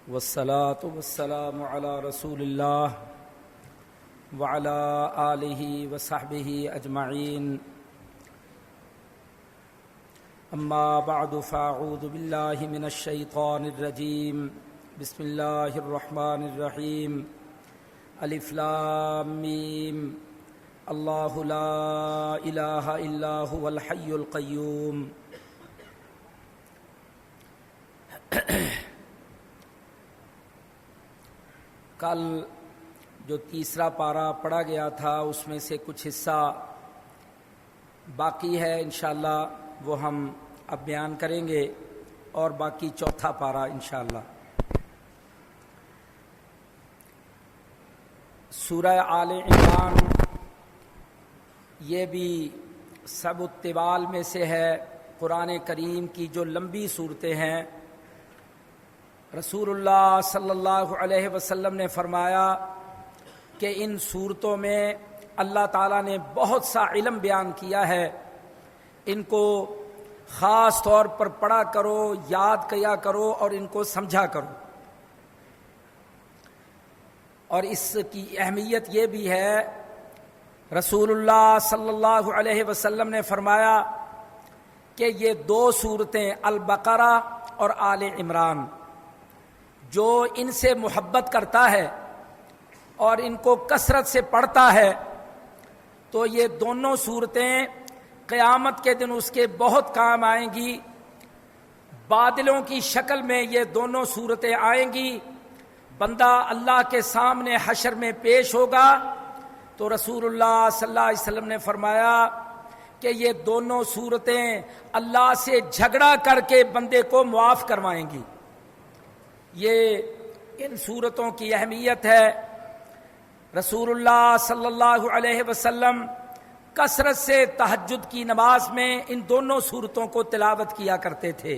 والصلاة والسلام على رسول الله وعلى آله وصحبه أجمعين أما بعد فأعوذ بالله من الشيطان الرجيم بسم الله الرحمن الرحيم الف لام میم الله لا إله إلا هو الحي القيوم۔ کل جو تیسرا پارہ پڑھا گیا تھا اس میں سے کچھ حصہ باقی ہے، انشاءاللہ وہ ہم اب بیان کریں گے، اور باقی چوتھا پارہ انشاءاللہ۔ سورہ آل عمران یہ بھی سب الطوال میں سے ہے، قرآن کریم کی جو لمبی صورتیں ہیں۔ رسول اللہ صلی اللہ علیہ وسلم نے فرمایا کہ ان صورتوں میں اللہ تعالیٰ نے بہت سا علم بیان کیا ہے، ان کو خاص طور پر پڑھا کرو، یاد کیا کرو اور ان کو سمجھا کرو۔ اور اس کی اہمیت یہ بھی ہے، رسول اللہ صلی اللہ علیہ وسلم نے فرمایا کہ یہ دو صورتیں البقرہ اور آل عمران، جو ان سے محبت کرتا ہے اور ان کو کثرت سے پڑھتا ہے تو یہ دونوں صورتیں قیامت کے دن اس کے بہت کام آئیں گی۔ بادلوں کی شکل میں یہ دونوں صورتیں آئیں گی، بندہ اللہ کے سامنے حشر میں پیش ہوگا تو رسول اللہ صلی اللہ علیہ وسلم نے فرمایا کہ یہ دونوں صورتیں اللہ سے جھگڑا کر کے بندے کو معاف کروائیں گی۔ یہ ان صورتوں کی اہمیت ہے۔ رسول اللہ صلی اللہ علیہ وسلم کثرت سے تہجد کی نماز میں ان دونوں صورتوں کو تلاوت کیا کرتے تھے۔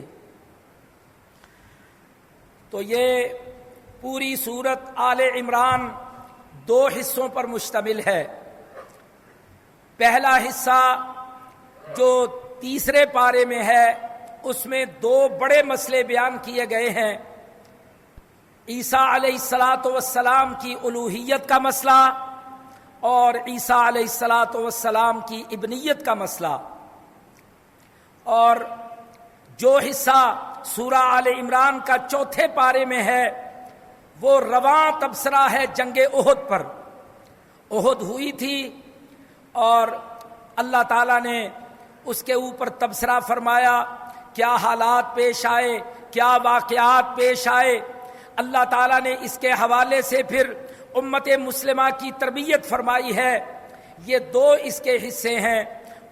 تو یہ پوری صورت آل عمران دو حصوں پر مشتمل ہے۔ پہلا حصہ جو تیسرے پارے میں ہے اس میں دو بڑے مسئلے بیان کیے گئے ہیں، عیسیٰ علیہ السلام کی الوہیت کا مسئلہ اور عیسیٰ علیہ السلام کی ابنیت کا مسئلہ۔ اور جو حصہ سورہ آل عمران کا چوتھے پارے میں ہے وہ رواں تبصرہ ہے جنگ احد پر۔ احد ہوئی تھی اور اللہ تعالیٰ نے اس کے اوپر تبصرہ فرمایا، کیا حالات پیش آئے، کیا واقعات پیش آئے۔ اللہ تعالیٰ نے اس کے حوالے سے پھر امت مسلمہ کی تربیت فرمائی ہے۔ یہ دو اس کے حصے ہیں،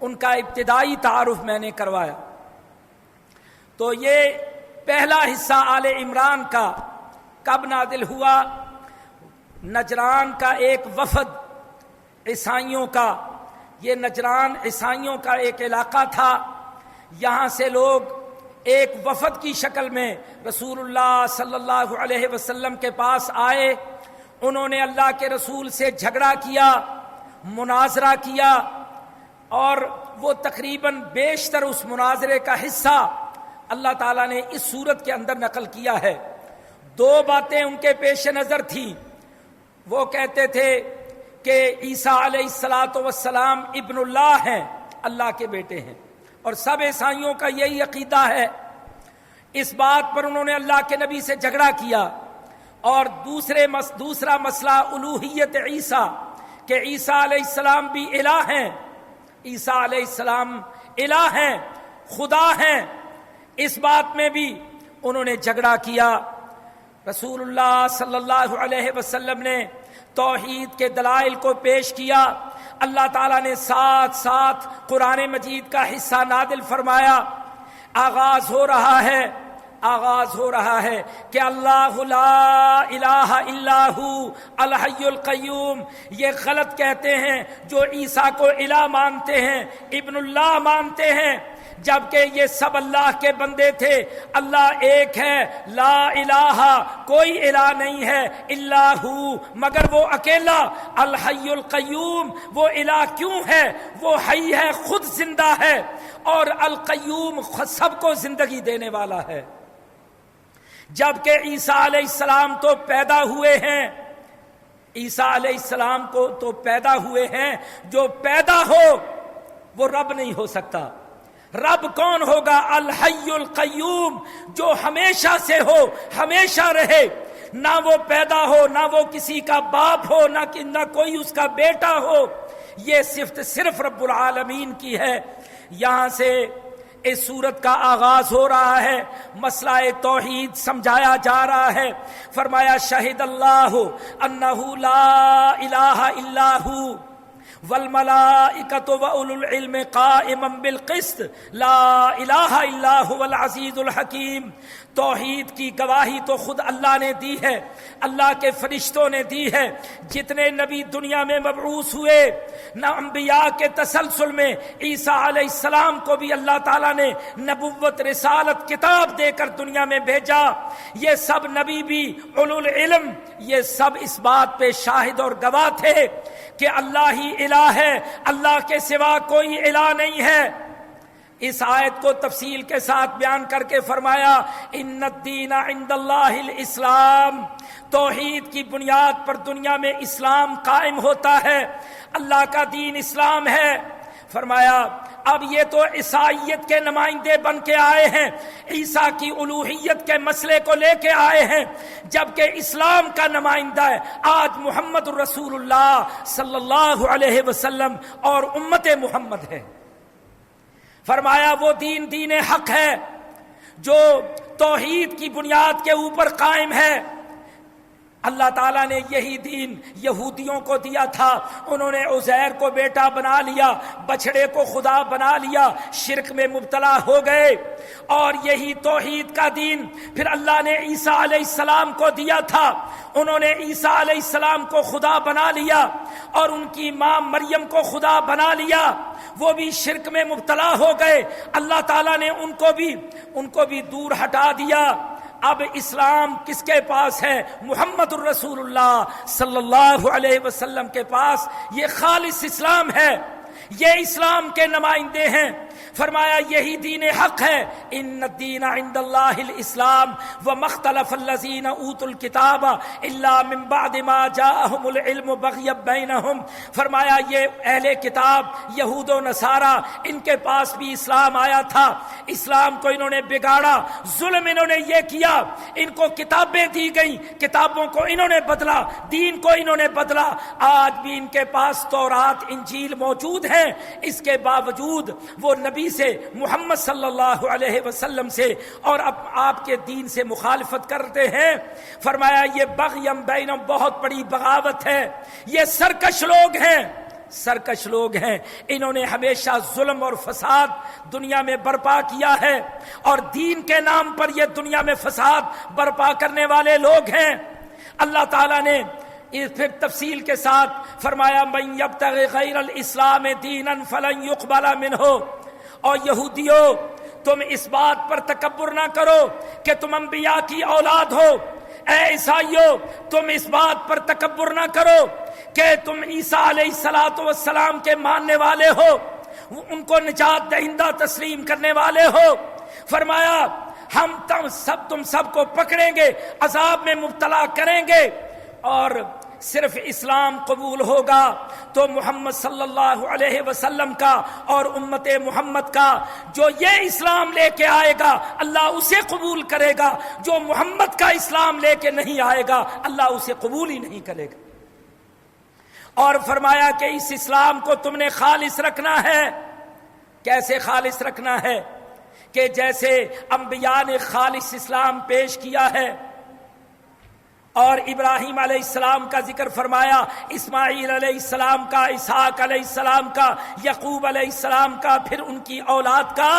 ان کا ابتدائی تعارف میں نے کروایا۔ تو یہ پہلا حصہ آل عمران کا کب نازل ہوا؟ نجران کا ایک وفد عیسائیوں کا، یہ نجران عیسائیوں کا ایک علاقہ تھا، یہاں سے لوگ ایک وفد کی شکل میں رسول اللہ صلی اللہ علیہ وسلم کے پاس آئے۔ انہوں نے اللہ کے رسول سے جھگڑا کیا، مناظرہ کیا، اور وہ تقریباً بیشتر اس مناظرے کا حصہ اللہ تعالیٰ نے اس صورت کے اندر نقل کیا ہے۔ دو باتیں ان کے پیش نظر تھیں۔ وہ کہتے تھے کہ عیسیٰ علیہ السلام ابن اللہ ہیں، اللہ کے بیٹے ہیں، اور سب عیسائیوں کا یہی عقیدہ ہے۔ اس بات پر انہوں نے اللہ کے نبی سے جھگڑا کیا۔ اور دوسرا مسئلہ الوہیت عیسیٰ، کہ عیسیٰ علیہ السلام بھی الہ ہیں، عیسیٰ علیہ السلام الہ ہیں، خدا ہیں، اس بات میں بھی انہوں نے جھگڑا کیا۔ رسول اللہ صلی اللہ علیہ وسلم نے توحید کے دلائل کو پیش کیا۔ اللہ تعالیٰ نے ساتھ ساتھ قرآن مجید کا حصہ نازل فرمایا۔ آغاز ہو رہا ہے کہ اللہ لا الہ الا ہو الحی القیوم۔ یہ غلط کہتے ہیں جو عیسیٰ کو الہ مانتے ہیں، ابن اللہ مانتے ہیں، جبکہ یہ سب اللہ کے بندے تھے۔ اللہ ایک ہے، لا الہ، کوئی الہ نہیں ہے، الا ہو، مگر وہ اکیلا، الحی القیوم۔ وہ الہ کیوں ہے؟ وہ حی ہے، خود زندہ ہے، اور القیوم سب کو زندگی دینے والا ہے۔ جبکہ عیسیٰ علیہ السلام تو پیدا ہوئے ہیں، عیسیٰ علیہ السلام کو تو پیدا ہوئے ہیں، جو پیدا ہو وہ رب نہیں ہو سکتا۔ رب کون ہوگا؟ الحی القیوم، جو ہمیشہ سے ہو، ہمیشہ رہے، نہ وہ پیدا ہو، نہ وہ کسی کا باپ ہو، نہ کوئی اس کا بیٹا ہو، یہ صرف رب العالمین کی ہے۔ یہاں سے اس سورت کا آغاز ہو رہا ہے، مسئلہ توحید سمجھایا جا رہا ہے۔ فرمایا شہد اللہ انہ لا الہ الا ہو والملائکۃ واولو العلم قائما بالقسط لا الہ الا هو العزیز الحکیم۔ توحید کی گواہی تو خود اللہ نے دی ہے، اللہ کے فرشتوں نے دی ہے۔ جتنے نبی دنیا میں مبعوث ہوئے، نہ انبیاء کے تسلسل میں عیسیٰ علیہ السلام کو بھی اللہ تعالیٰ نے نبوت، رسالت، کتاب دے کر دنیا میں بھیجا۔ یہ سب نبی بھی اولو العلم، یہ سب اس بات پہ شاہد اور گواہ تھے کہ اللہ ہی الہ ہے، اللہ کے سوا کوئی الہ نہیں ہے۔ اس آیت کو تفصیل کے ساتھ بیان کر کے فرمایا ان الدین عند اللہ الاسلام، توحید کی بنیاد پر دنیا میں اسلام قائم ہوتا ہے، اللہ کا دین اسلام ہے۔ فرمایا اب یہ تو عیسائیت کے نمائندے بن کے آئے ہیں، عیسیٰ کی الوہیت کے مسئلے کو لے کے آئے ہیں، جبکہ اسلام کا نمائندہ ہے آج محمد رسول اللہ صلی اللہ علیہ وسلم اور امت محمد ہے۔ فرمایا وہ دین حق ہے جو توحید کی بنیاد کے اوپر قائم ہے۔ اللہ تعالیٰ نے یہی دین یہودیوں کو دیا تھا، انہوں نے عزیر کو بیٹا بنا لیا، بچڑے کو خدا بنا لیا، شرک میں مبتلا ہو گئے، اور یہی توحید کا دین پھر اللہ نے عیسیٰ علیہ السلام کو دیا تھا، انہوں نے عیسیٰ علیہ السلام کو خدا بنا لیا اور ان کی ماں مریم کو خدا بنا لیا، وہ بھی شرک میں مبتلا ہو گئے، اللہ تعالیٰ نے ان کو بھی دور ہٹا دیا۔ اب اسلام کس کے پاس ہے؟ محمد الرسول اللہ صلی اللہ علیہ وسلم کے پاس یہ خالص اسلام ہے، یہ اسلام کے نمائندے ہیں۔ فرمایا یہی دین حق ہے، ان الدین عند اللہ الاسلام وما اختلف الذین اوتوا الکتاب الا من بعد ما جاءهم العلم بغیا بینہم۔ فرمایا یہ اہل کتاب یہود و نصارہ، ان کے پاس بھی اسلام آیا تھا، اسلام کو انہوں نے بگاڑا، ظلم انہوں نے یہ کیا، ان کو کتابیں دی گئیں، کتابوں کو انہوں نے بدلا، دین کو انہوں نے بدلا۔ آج بھی ان کے پاس تورات انجیل موجود ہیں، اس کے باوجود وہ نبی سے، محمد صلی اللہ علیہ وسلم سے اور اب آپ کے دین سے مخالفت کرتے ہیں۔ فرمایا یہ بغیم بینہم، بہت بڑی بغاوت ہے، یہ سرکش لوگ ہیں، انہوں نے ہمیشہ ظلم اور فساد دنیا میں برپا کیا ہے، اور دین کے نام پر یہ دنیا میں فساد برپا کرنے والے لوگ ہیں۔ اللہ تعالیٰ نے پھر تفصیل کے ساتھ فرمایا من یبتغی غیر الاسلام دینا فلن یقبل منہ۔ اور یہودیوں، تم اس بات پر تکبر نہ کرو کہ تم انبیاء کی اولاد ہو، اے عیسائیوں تم اس بات پر تکبر نہ کرو کہ تم عیسیٰ علیہ السلام کے ماننے والے ہو، ان کو نجات دہندہ تسلیم کرنے والے ہو۔ فرمایا ہم تم سب کو پکڑیں گے، عذاب میں مبتلا کریں گے، اور صرف اسلام قبول ہوگا تو محمد صلی اللہ علیہ وسلم کا اور امت محمد کا جو یہ اسلام لے کے آئے گا اللہ اسے قبول کرے گا، جو محمد کا اسلام لے کے نہیں آئے گا اللہ اسے قبول ہی نہیں کرے گا۔ اور فرمایا کہ اس اسلام کو تم نے خالص رکھنا ہے۔ کیسے خالص رکھنا ہے؟ کہ جیسے انبیاء نے خالص اسلام پیش کیا ہے، اور ابراہیم علیہ السلام کا ذکر فرمایا، اسماعیل علیہ السلام کا، اسحاق علیہ السلام کا، یعقوب علیہ السلام کا، پھر ان کی اولاد کا۔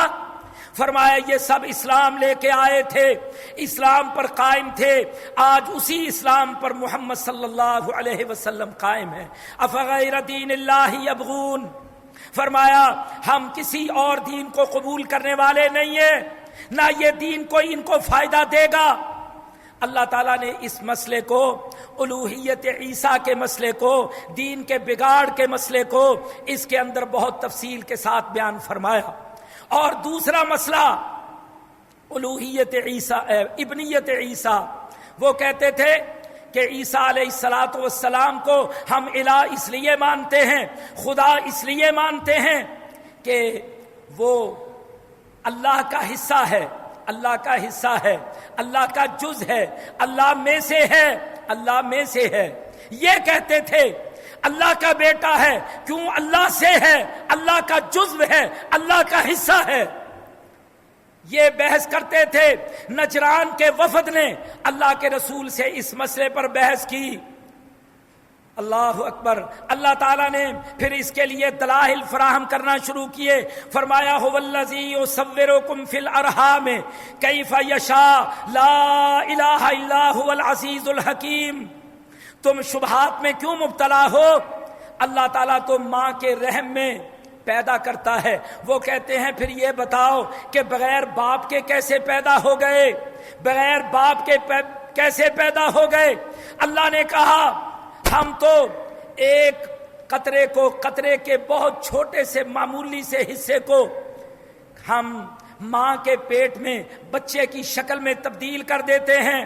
فرمایا یہ سب اسلام لے کے آئے تھے، اسلام پر قائم تھے، آج اسی اسلام پر محمد صلی اللہ علیہ وسلم قائم ہے۔ افغیر دین اللہ یبغون، فرمایا ہم کسی اور دین کو قبول کرنے والے نہیں ہیں، نہ یہ دین کوئی ان کو فائدہ دے گا۔ اللہ تعالیٰ نے اس مسئلے کو، الوہیت عیسیٰ کے مسئلے کو، دین کے بگاڑ کے مسئلے کو اس کے اندر بہت تفصیل کے ساتھ بیان فرمایا۔ اور دوسرا مسئلہ الوہیت عیسیٰ ابنیت عیسیٰ، وہ کہتے تھے کہ عیسیٰ علیہ الصلاۃ والسلام کو ہم الہ اس لیے مانتے ہیں، خدا اس لیے مانتے ہیں کہ وہ اللہ کا حصہ ہے، اللہ کا حصہ ہے، اللہ کا جز ہے، اللہ میں سے ہے، اللہ میں سے ہے۔ یہ کہتے تھے اللہ کا بیٹا ہے، کیوں؟ اللہ سے ہے، اللہ کا جزو ہے، اللہ کا حصہ ہے۔ یہ بحث کرتے تھے۔ نجران کے وفد نے اللہ کے رسول سے اس مسئلے پر بحث کی۔ اللہ اکبر۔ اللہ تعالیٰ نے پھر اس کے لیے دلائل فراہم کرنا شروع کیے۔ فرمایا هو الذی یصورکم فی الارحام کیف یشاء لا الہ الا هو العزیز الحکیم۔ تم شبہات میں کیوں مبتلا ہو؟ اللہ تعالیٰ تو ماں کے رحم میں پیدا کرتا ہے۔ وہ کہتے ہیں پھر یہ بتاؤ کہ بغیر باپ کے کیسے پیدا ہو گئے؟ بغیر باپ کے کیسے پیدا ہو گئے؟ اللہ نے کہا ہم تو ایک قطرے کے بہت چھوٹے سے معمولی سے حصے کو ہم ماں کے پیٹ میں بچے کی شکل میں تبدیل کر دیتے ہیں۔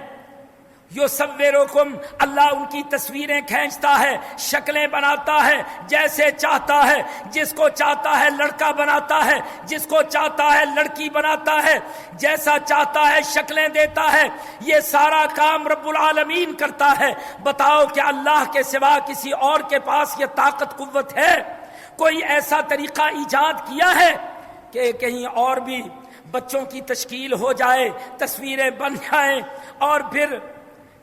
یصورکم، اللہ ان کی تصویریں کھینچتا ہے، شکلیں بناتا ہے جیسے چاہتا ہے، جس کو چاہتا ہے لڑکا بناتا ہے، جس کو چاہتا ہے لڑکی بناتا ہے، جیسا چاہتا ہے شکلیں دیتا ہے۔ یہ سارا کام رب العالمین کرتا ہے۔ بتاؤ کہ اللہ کے سوا کسی اور کے پاس یہ طاقت قوت ہے؟ کوئی ایسا طریقہ ایجاد کیا ہے کہ کہیں اور بھی بچوں کی تشکیل ہو جائے، تصویریں بن جائیں اور پھر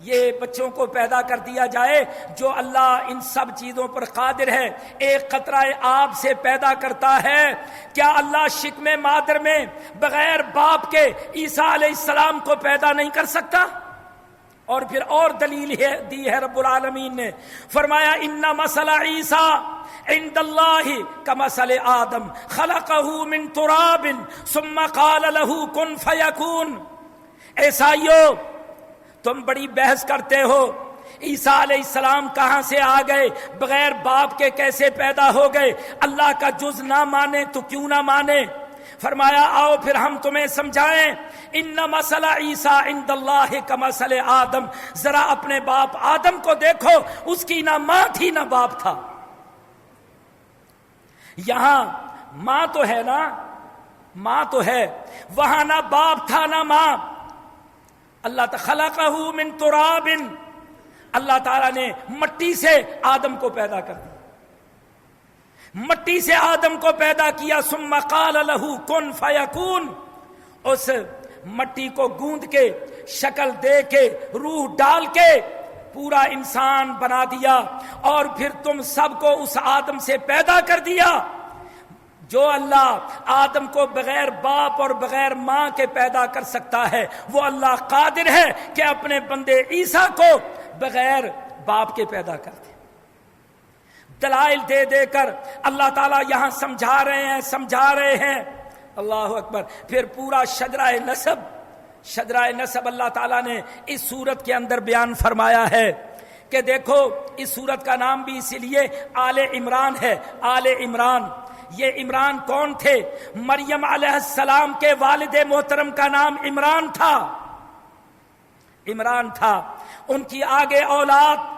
یہ بچوں کو پیدا کر دیا جائے؟ جو اللہ ان سب چیزوں پر قادر ہے، ایک قطرہ آب سے پیدا کرتا ہے، کیا اللہ شکم مادر میں بغیر باپ کے عیسیٰ علیہ السلام کو پیدا نہیں کر سکتا؟ اور پھر اور دلیل دی ہے رب العالمین نے۔ فرمایا ان مثل عیسیٰ عند اللہ کمثل آدم خلقہ من تراب ثم قال له کن فیکون۔ عیسائیو، تم بڑی بحث کرتے ہو عیسیٰ علیہ السلام کہاں سے آ گئے، بغیر باپ کے کیسے پیدا ہو گئے؟ اللہ کا جز نہ مانے تو کیوں نہ مانے؟ فرمایا آؤ پھر ہم تمہیں سمجھائیں۔ ان مثل عیسیٰ عند اللہ کمثل آدم، ذرا اپنے باپ آدم کو دیکھو، اس کی نہ ماں تھی نہ باپ تھا۔ یہاں ماں تو ہے نا، ماں تو ہے، وہاں نہ باپ تھا نہ ماں۔ اللہ خلقہ من تراب، اللہ تعالیٰ نے مٹی سے آدم کو پیدا کر دیا، مٹی سے آدم کو پیدا کیا۔ ثم قال له کن فیکون، اس مٹی کو گوندھ کے، شکل دے کے، روح ڈال کے پورا انسان بنا دیا، اور پھر تم سب کو اس آدم سے پیدا کر دیا۔ جو اللہ آدم کو بغیر باپ اور بغیر ماں کے پیدا کر سکتا ہے، وہ اللہ قادر ہے کہ اپنے بندے عیسیٰ کو بغیر باپ کے پیدا کر دے۔ دلائل دے دے کر اللہ تعالیٰ یہاں سمجھا رہے ہیں۔ اللہ اکبر۔ پھر پورا شجرہ نسب اللہ تعالیٰ نے اس سورت کے اندر بیان فرمایا ہے کہ دیکھو، اس سورت کا نام بھی اسی لیے آل عمران ہے۔ آل عمران، یہ عمران کون تھے؟ مریم علیہ السلام کے والد محترم کا نام عمران تھا، عمران تھا۔ ان کی آگے اولاد،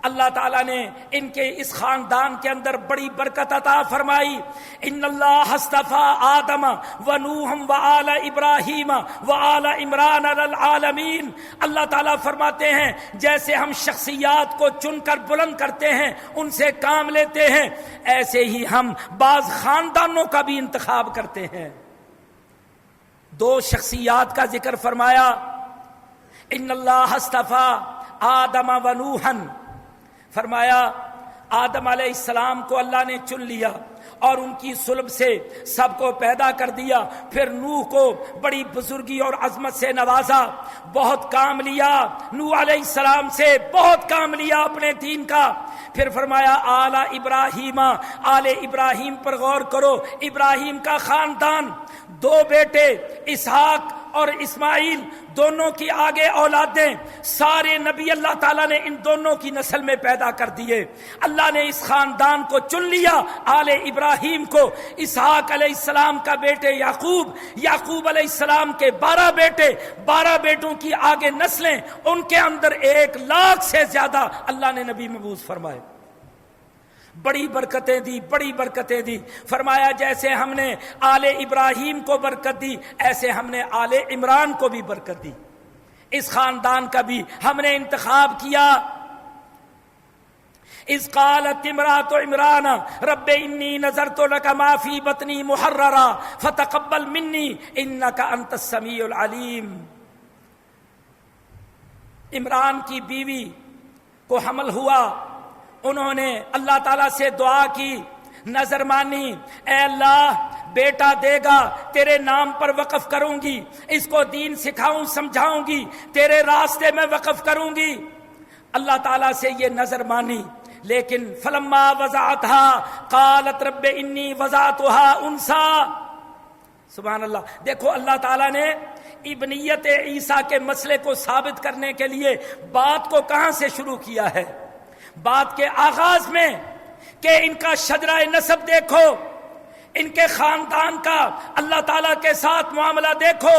اللہ تعالیٰ نے ان کے اس خاندان کے اندر بڑی برکت عطا فرمائی۔ ان اللہ اصطفیٰ آدم و نوح و آل ابراہیم و آل عمران علی العالمین۔ اللہ تعالیٰ فرماتے ہیں جیسے ہم شخصیات کو چن کر بلند کرتے ہیں، ان سے کام لیتے ہیں، ایسے ہی ہم بعض خاندانوں کا بھی انتخاب کرتے ہیں۔ دو شخصیات کا ذکر فرمایا، ان اللہ اصطفیٰ آدم و نوحا، فرمایا آدم علیہ السلام کو اللہ نے چن لیا اور ان کی صلب سے سب کو پیدا کر دیا۔ پھر نوح کو بڑی بزرگی اور عظمت سے نوازا، بہت کام لیا نوح علیہ السلام سے، بہت کام لیا اپنے دین کا۔ پھر فرمایا آل ابراہیم، آل ابراہیم پر غور کرو، ابراہیم کا خاندان، دو بیٹے اسحاق اور اسماعیل دونوں کی آگے اولادیں سارے نبی اللہ تعالیٰ نے ان دونوں کی نسل میں پیدا کر دیے. اللہ نے اس خاندان کو چن لیا، آل ابراہیم کو. اسحاق علیہ السلام کا بیٹے یعقوب، یعقوب علیہ السلام کے 12 بیٹے، 12 بیٹوں کی آگے نسلیں، ان کے اندر 1,00,000 سے زیادہ اللہ نے نبی مبعوث فرمائے. بڑی برکتیں دی، بڑی برکتیں دی. فرمایا جیسے ہم نے آل ابراہیم کو برکت دی، ایسے ہم نے آل عمران کو بھی برکت دی. اس خاندان کا بھی ہم نے انتخاب کیا. اذ قالت امرأة عمران رب انی نذرت لك ما فی بطنی محررا فتقبل منی انک انت السمیع العلیم. عمران کی بیوی کو حمل ہوا، انہوں نے اللہ تعالیٰ سے دعا کی، نظر مانی، اے اللہ بیٹا دے گا تیرے نام پر وقف کروں گی، اس کو دین سکھاؤں سمجھاؤں گی، تیرے راستے میں وقف کروں گی. اللہ تعالیٰ سے یہ نظر مانی. لیکن فلما وضعتها قالت رب انی وضعتها انثى. سبحان اللہ. دیکھو اللہ تعالیٰ نے ابنیت عیسیٰ کے مسئلے کو ثابت کرنے کے لیے بات کو کہاں سے شروع کیا ہے؟ بات کے آغاز میں کہ ان کا شجرہ نسب دیکھو، ان کے خاندان کا اللہ تعالیٰ کے ساتھ معاملہ دیکھو،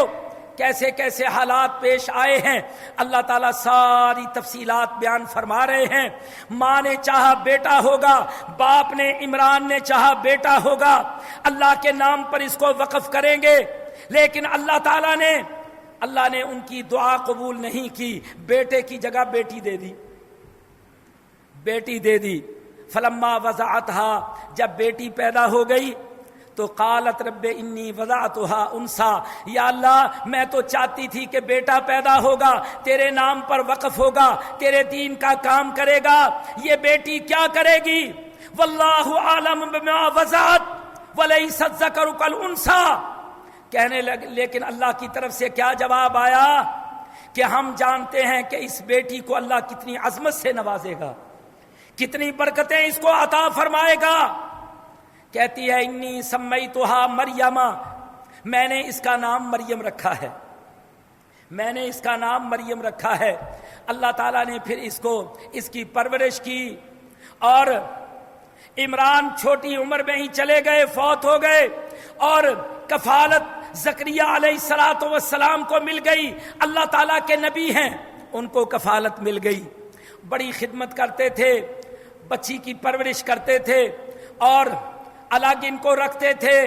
کیسے کیسے حالات پیش آئے ہیں. اللہ تعالیٰ ساری تفصیلات بیان فرما رہے ہیں. ماں نے چاہا بیٹا ہوگا، باپ نے عمران نے چاہا بیٹا ہوگا، اللہ کے نام پر اس کو وقف کریں گے. لیکن اللہ تعالیٰ نے ان کی دعا قبول نہیں کی، بیٹے کی جگہ بیٹی دے دی، بیٹی دے دی. فلما وضعتها، جب بیٹی پیدا ہو گئی تو قالت رب انی وضعتها انثى. یا اللہ میں تو چاہتی تھی کہ بیٹا پیدا ہوگا، تیرے نام پر وقف ہوگا، تیرے دین کا کام کرے گا، یہ بیٹی کیا کرے گی؟ واللہ عالم بما وضعت وليس الذکر كالانثى. کہنے لگے، لیکن اللہ کی طرف سے کیا جواب آیا کہ ہم جانتے ہیں کہ اس بیٹی کو اللہ کتنی عظمت سے نوازے گا، کتنی برکتیں اس کو عطا فرمائے گا. کہتی ہے انی سمیتھا مریم، میں نے اس کا نام مریم رکھا ہے، میں نے اس کا نام مریم رکھا ہے. اللہ تعالیٰ نے پھر اس کی پرورش کی. اور عمران چھوٹی عمر میں ہی چلے گئے، فوت ہو گئے، اور کفالت زکریا علیہ السلام کو مل گئی. اللہ تعالیٰ کے نبی ہیں، ان کو کفالت مل گئی. بڑی خدمت کرتے تھے، بچی کی پرورش کرتے تھے اور الگ ان کو رکھتے تھے.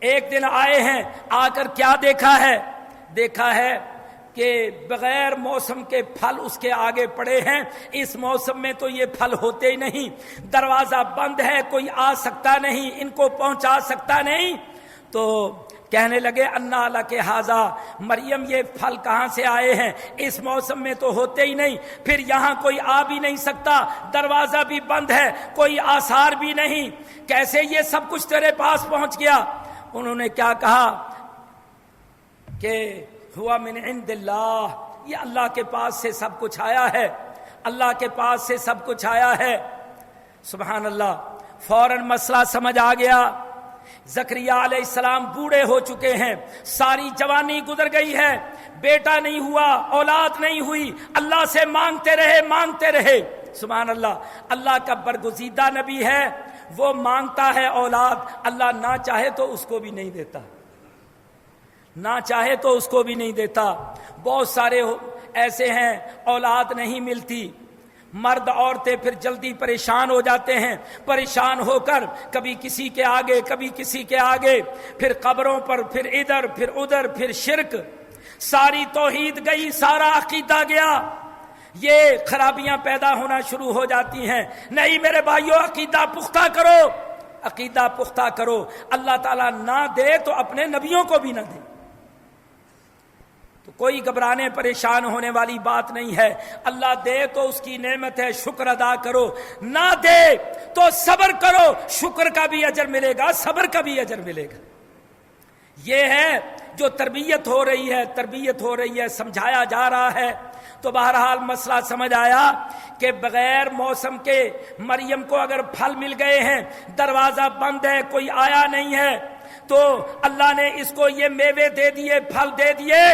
ایک دن آئے ہیں، آ کر کیا دیکھا ہے کہ بغیر موسم کے پھل اس کے آگے پڑے ہیں. اس موسم میں تو یہ پھل ہوتے ہی نہیں، دروازہ بند ہے، کوئی آ سکتا نہیں، ان کو پہنچا سکتا نہیں. تو کہنے لگے انا لک ھذا، مریم یہ پھل کہاں سے آئے ہیں؟ اس موسم میں تو ہوتے ہی نہیں، پھر یہاں کوئی آ بھی نہیں سکتا، دروازہ بھی بند ہے، کوئی آثار بھی نہیں، کیسے یہ سب کچھ تیرے پاس پہنچ گیا؟ انہوں نے کیا کہا کہ ہوا من عند اللہ، یہ اللہ کے پاس سے سب کچھ آیا ہے، اللہ کے پاس سے سب کچھ آیا ہے. سبحان اللہ. فوراً مسئلہ سمجھ آ گیا. زکریا علیہ السلام بوڑھے ہو چکے ہیں، ساری جوانی گزر گئی ہے، بیٹا نہیں ہوا، اولاد نہیں ہوئی، اللہ سے مانگتے رہے. سبحان اللہ. اللہ کا برگزیدہ نبی ہے، وہ مانگتا ہے اولاد، اللہ نہ چاہے تو اس کو بھی نہیں دیتا، نہ چاہے تو اس کو بھی نہیں دیتا. بہت سارے ایسے ہیں اولاد نہیں ملتی، مرد عورتیں پھر جلدی پریشان ہو جاتے ہیں، پریشان ہو کر کبھی کسی کے آگے کبھی کسی کے آگے، پھر قبروں پر، پھر ادھر پھر ادھر، پھر شرک، ساری توحید گئی، سارا عقیدہ گیا، یہ خرابیاں پیدا ہونا شروع ہو جاتی ہیں. نہیں میرے بھائیو، عقیدہ پختہ کرو، عقیدہ پختہ کرو. اللہ تعالیٰ نہ دے تو اپنے نبیوں کو بھی نہ دے، تو کوئی گھبرانے پریشان ہونے والی بات نہیں ہے. اللہ دے تو اس کی نعمت ہے، شکر ادا کرو، نہ دے تو صبر کرو، شکر کا بھی اجر ملے گا، صبر کا بھی اجر ملے گا. یہ ہے جو تربیت ہو رہی ہے، سمجھایا جا رہا ہے. تو بہرحال مسئلہ سمجھ آیا کہ بغیر موسم کے مریم کو اگر پھل مل گئے ہیں، دروازہ بند ہے، کوئی آیا نہیں ہے، تو اللہ نے اس کو یہ میوے دے دیے، پھل دے دیے،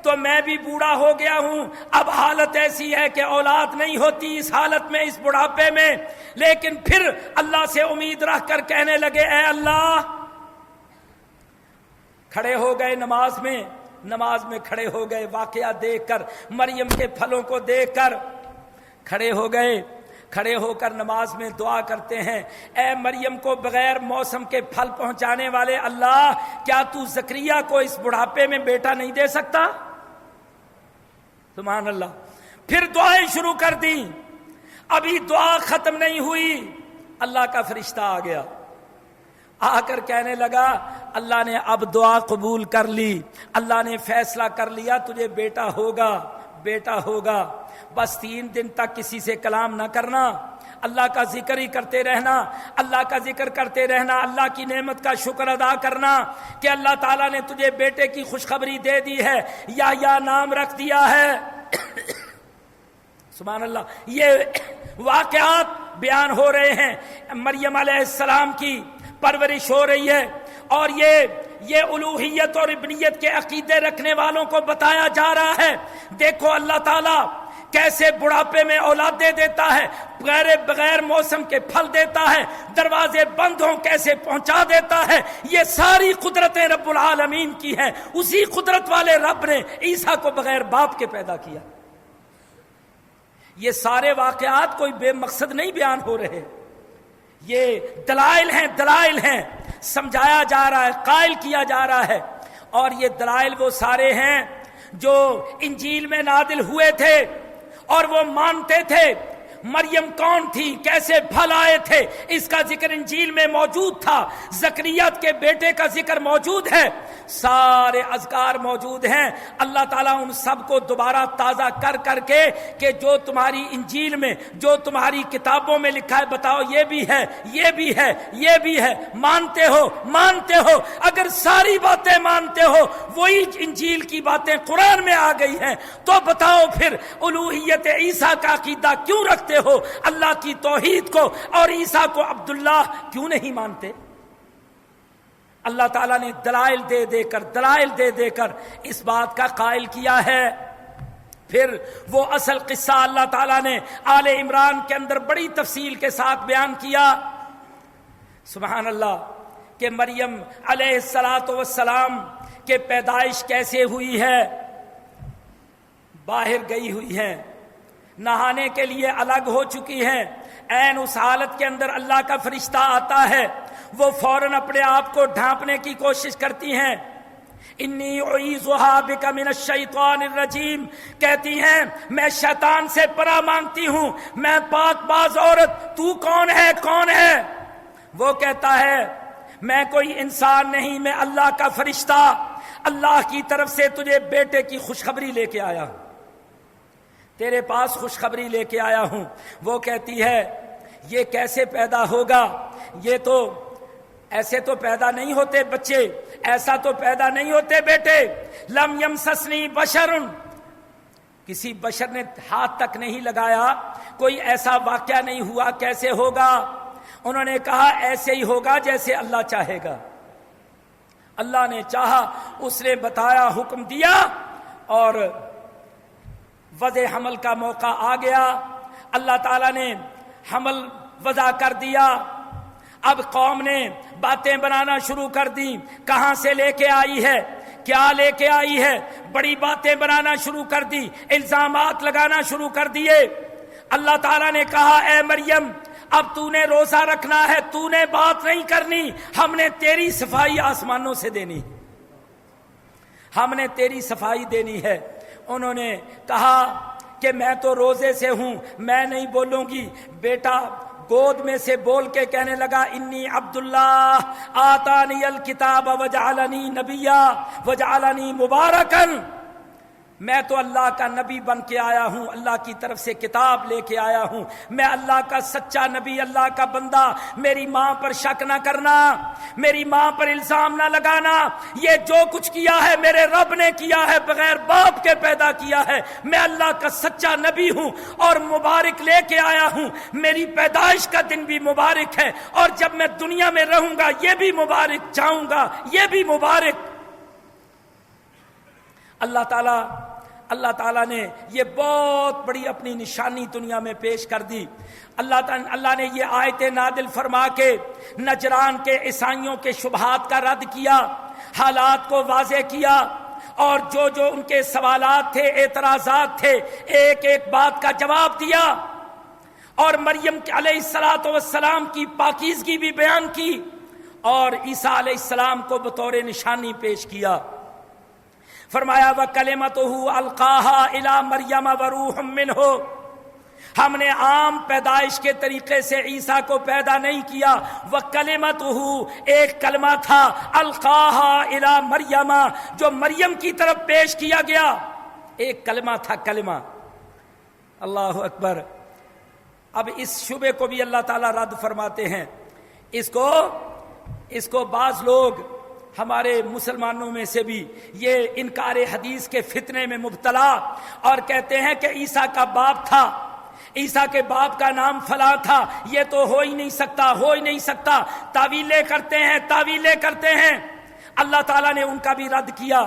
تو میں بھی بوڑھا ہو گیا ہوں، اب حالت ایسی ہے کہ اولاد نہیں ہوتی اس حالت میں، اس بڑھاپے میں۔ لیکن پھر اللہ سے امید رکھ کر کہنے لگے اے اللہ، کھڑے ہو گئے نماز میں کھڑے ہو گئے، واقعہ دیکھ کر، مریم کے پھلوں کو دیکھ کر کھڑے ہو گئے، کھڑے ہو کر نماز میں دعا کرتے ہیں، اے مریم کو بغیر موسم کے پھل پہنچانے والے اللہ، کیا تو زکریا کو اس بڑھاپے میں بیٹا نہیں دے سکتا؟ سبحان اللہ۔ پھر دعائیں شروع کر دیں، ابھی دعا ختم نہیں ہوئی، اللہ کا فرشتہ آ گیا، آ کر کہنے لگا اللہ نے اب دعا قبول کر لی، اللہ نے فیصلہ کر لیا تجھے بیٹا ہوگا، بس 3 دن تک کسی سے کلام نہ کرنا، اللہ کا ذکر ہی کرتے رہنا، اللہ کا ذکر کرتے رہنا، اللہ کی نعمت کا شکر ادا کرنا کہ اللہ تعالیٰ نے تجھے بیٹے کی خوشخبری دے دی ہے، یحییٰ نام رکھ دیا ہے۔ سبحان اللہ۔ یہ واقعات بیان ہو رہے ہیں، مریم علیہ السلام کی پرورش ہو رہی ہے، اور یہ الوہیت اور ابنیت کے عقیدے رکھنے والوں کو بتایا جا رہا ہے، دیکھو اللہ تعالیٰ کیسے بڑھاپے میں اولاد دے دیتا ہے، بغیر موسم کے پھل دیتا ہے، دروازے بند ہوں کیسے پہنچا دیتا ہے، یہ ساری قدرتیں رب العالمین کی ہیں۔ اسی قدرت والے رب نے عیسیٰ کو بغیر باپ کے پیدا کیا۔ یہ سارے واقعات کوئی بے مقصد نہیں بیان ہو رہے، یہ دلائل ہیں، سمجھایا جا رہا ہے، قائل کیا جا رہا ہے، اور یہ دلائل وہ سارے ہیں جو انجیل میں نازل ہوئے تھے، اور وہ مانتے تھے مریم کون تھی، کیسے پھل آئے تھے، اس کا ذکر انجیل میں موجود تھا، زکریا کے بیٹے کا ذکر موجود ہے، سارے اذکار موجود ہیں۔ اللہ تعالیٰ ان سب کو دوبارہ تازہ کر کے کہ جو تمہاری انجیل میں، جو تمہاری کتابوں میں لکھا ہے، بتاؤ یہ بھی ہے، یہ بھی ہے، مانتے ہو، اگر ساری باتیں مانتے ہو، وہی انجیل کی باتیں قرآن میں آ گئی ہیں، تو بتاؤ پھر الوہیت عیسیٰ کا عقیدہ کیوں رکھتے ہو، اللہ کی توحید کو اور عیسیٰ کو عبداللہ کیوں نہیں مانتے؟ اللہ تعالیٰ نے دلائل دے کر اس بات کا قائل کیا ہے۔ پھر وہ اصل قصہ اللہ تعالیٰ نے آل عمران کے اندر بڑی تفصیل کے ساتھ بیان کیا، سبحان اللہ، کہ مریم علیہ السلام کے پیدائش کیسے ہوئی ہے، باہر گئی ہوئی ہے، نہانے کے لیے الگ ہو چکی ہیں، عین اس حالت کے اندر اللہ کا فرشتہ آتا ہے، وہ فوراً اپنے آپ کو ڈھانپنے کی کوشش کرتی ہیں، انی اعیذھا بک من الشیطان الرجیم، کہتی ہیں میں شیطان سے پناہ مانگتی ہوں، میں پاک باز عورت، تو کون ہے؟ وہ کہتا ہے میں کوئی انسان نہیں، میں اللہ کا فرشتہ، اللہ کی طرف سے تجھے بیٹے کی خوشخبری لے کے آیا ہوں، تیرے پاس خوشخبری لے کے آیا ہوں۔ وہ کہتی ہے یہ کیسے پیدا ہوگا، یہ تو ایسے تو پیدا نہیں ہوتے بچے، ایسا تو پیدا نہیں ہوتے بیٹے، لم یمسسنی بشر، کسی بشر نے ہاتھ تک نہیں لگایا، کوئی ایسا واقعہ نہیں ہوا، کیسے ہوگا؟ انہوں نے کہا ایسے ہی ہوگا جیسے اللہ چاہے گا، اللہ نے چاہا، اس نے بتایا، حکم دیا، اور وضع حمل کا موقع آ گیا، اللہ تعالیٰ نے حمل وضع کر دیا۔ اب قوم نے باتیں بنانا شروع کر دی، کہاں سے لے کے آئی ہے، کیا لے کے آئی ہے، بڑی باتیں بنانا شروع کر دی، الزامات لگانا شروع کر دیے۔ اللہ تعالیٰ نے کہا اے مریم اب تو نے روزہ رکھنا ہے، تو نے بات نہیں کرنی، ہم نے تیری صفائی آسمانوں سے دینی، ہم نے تیری صفائی دینی ہے۔ انہوں نے کہا کہ میں تو روزے سے ہوں، میں نہیں بولوں گی۔ بیٹا گود میں سے بول کے کہنے لگا انی عبداللہ آتانی الکتاب وجعلنی نبیا وجعلنی مبارکن، میں تو اللہ کا نبی بن کے آیا ہوں، اللہ کی طرف سے کتاب لے کے آیا ہوں، میں اللہ کا سچا نبی، اللہ کا بندہ، میری ماں پر شک نہ کرنا، میری ماں پر الزام نہ لگانا، یہ جو کچھ کیا ہے میرے رب نے کیا ہے، بغیر باپ کے پیدا کیا ہے، میں اللہ کا سچا نبی ہوں اور مبارک لے کے آیا ہوں، میری پیدائش کا دن بھی مبارک ہے، اور جب میں دنیا میں رہوں گا یہ بھی مبارک، جاؤں گا یہ بھی مبارک۔ اللہ تعالیٰ نے یہ بہت بڑی اپنی نشانی دنیا میں پیش کر دی۔ اللہ نے یہ آیت نازل فرما کے نجران کے عیسائیوں کے شبہات کا رد کیا، حالات کو واضح کیا، اور جو ان کے سوالات تھے، اعتراضات تھے، ایک ایک بات کا جواب دیا، اور مریم علیہ السلام کی پاکیزگی بھی بیان کی، اور عیسیٰ علیہ السلام کو بطور نشانی پیش کیا۔ فرمایا وَكَلِمَتُهُ أَلْقَاهَا إِلَى مَرْيَمَ وَرُوحٌ مِّنْهُ، ہم نے عام پیدائش کے طریقے سے عیسیٰ کو پیدا نہیں کیا، وَكَلِمَتُهُ ایک کلمہ تھا، أَلْقَاهَا إِلَى مَرْيَمَ جو مریم کی طرف پیش کیا گیا، ایک کلمہ تھا، کلمہ۔ اللہ اکبر۔ اب اس شبے کو بھی اللہ تعالیٰ رد فرماتے ہیں۔ اس کو بعض لوگ ہمارے مسلمانوں میں سے بھی یہ انکار حدیث کے فتنے میں مبتلا، اور کہتے ہیں کہ عیسیٰ کا باپ تھا، عیسیٰ کے باپ کا نام فلاں تھا، یہ تو ہو ہی نہیں سکتا، تعویلیں کرتے ہیں۔ اللہ تعالیٰ نے ان کا بھی رد کیا۔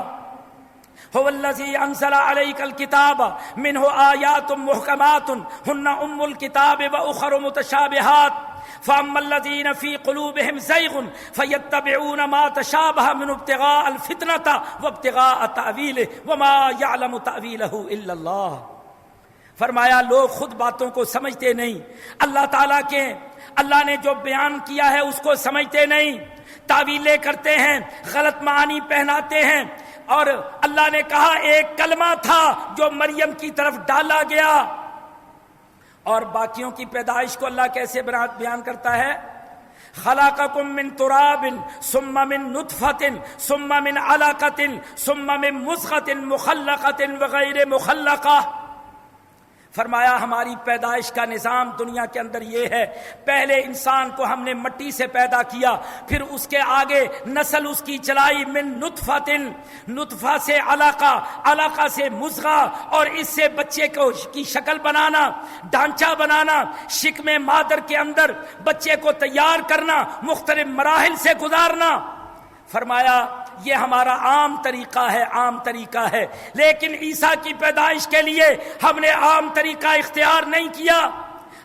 هو الذي انزل عليك الكتاب منه آيات محكمات هن ام الكتاب واخر متشابهات فاما الذين في قلوبهم زيغ فيتبعون ما تشابه من ابتغاء الفتنة وابتغاء تأويله وما يعلم تأويله الا الله۔ فرمایا لوگ خود باتوں کو سمجھتے نہیں، اللہ نے جو بیان کیا ہے اس کو سمجھتے نہیں، تعویلیں کرتے ہیں، غلط معنی پہناتے ہیں۔ اور اللہ نے کہا ایک کلمہ تھا جو مریم کی طرف ڈالا گیا، اور باقیوں کی پیدائش کو اللہ کیسے بیان کرتا ہے؟ خلقکم من تراب ثم من نطفة ثم من علقة ثم من مضغة مخلقة وغیر مخلقہ۔ فرمایا ہماری پیدائش کا نظام دنیا کے اندر یہ ہے، پہلے انسان کو ہم نے مٹی سے پیدا کیا، پھر اس کے آگے نسل اس کی چلائی، من نطفہ سے علقہ سے مضغہ، اور اس سے بچے کی شکل بنانا، ڈھانچہ بنانا، شکم مادر کے اندر بچے کو تیار کرنا، مختلف مراحل سے گزارنا۔ فرمایا یہ ہمارا عام طریقہ ہے، لیکن عیسیٰ کی پیدائش کے لیے ہم نے عام طریقہ اختیار نہیں کیا،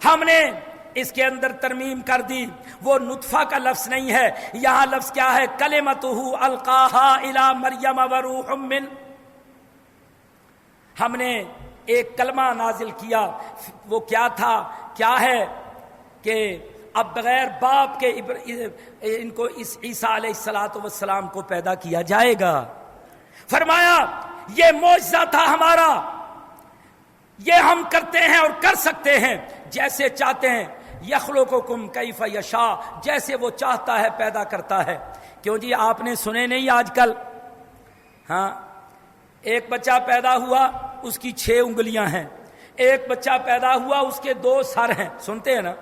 ہم نے اس کے اندر ترمیم کر دی۔ وہ نطفہ کا لفظ نہیں ہے، یہاں لفظ کیا ہے؟ کلمتہ القاہا الی مریم وروح من۔ ہم نے ایک کلمہ نازل کیا، وہ کیا تھا، کیا ہے کہ اب بغیر باپ کے ان کو اس عیسیٰ علیہ السلام کو پیدا کیا جائے گا۔ فرمایا یہ معجزہ تھا ہمارا، یہ ہم کرتے ہیں اور کر سکتے ہیں جیسے چاہتے ہیں، یخلقکم کیف یشاء، جیسے وہ چاہتا ہے پیدا کرتا ہے۔ کیوں جی آپ نے سنے نہیں آج کل؟ ہاں، ایک بچہ پیدا ہوا اس کی 6 انگلیاں ہیں، ایک بچہ پیدا ہوا اس کے 2 سر ہیں، سنتے ہیں نا؟